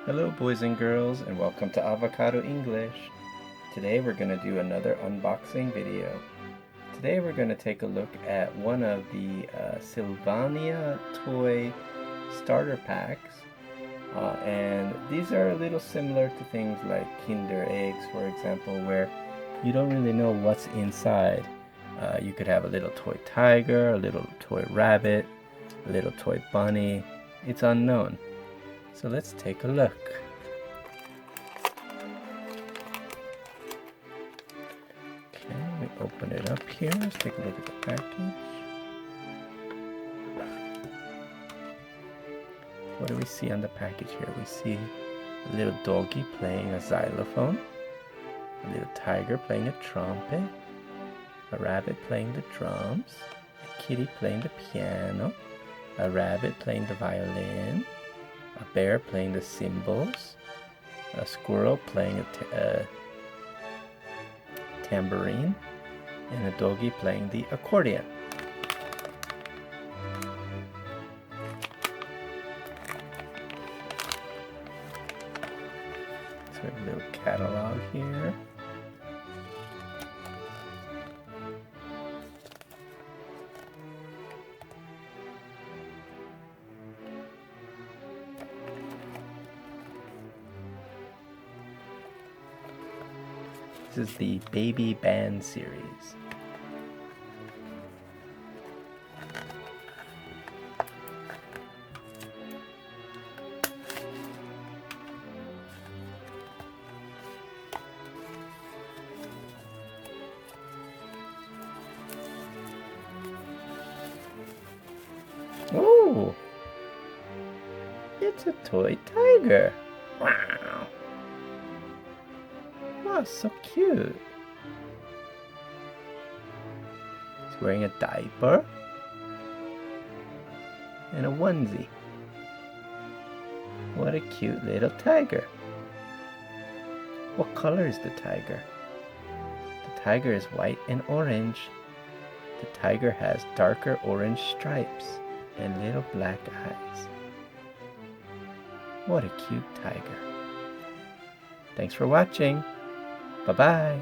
Hello boys and girls, and welcome to Avocado English. Today we're going to do another unboxing video. Today we're going to take a look at one of the Sylvania toy starter packs. And these are a little similar to things like Kinder eggs, for example, where you don't really know what's inside. You could have a little toy tiger, a little toy rabbit, a little toy bunny. It's unknown. So let's take a look. Okay, we open it up here. Let's take a look at the package. What do we see on the package here? We see a little doggy playing a xylophone, a little tiger playing a trumpet, a rabbit playing the drums, a kitty playing the piano, a rabbit playing the violin, a bear playing the cymbals, a squirrel playing a tambourine, and a doggy playing the accordion. So we have a little catalog here. This is the Baby Band series. Oh, it's a toy tiger. Wow. Wow, so cute. He's wearing a diaper and a onesie. What a cute little tiger. What color is the tiger? The tiger is white and orange. The tiger has darker orange stripes and little black eyes. What a cute tiger. Thanks for watching. Bye-bye.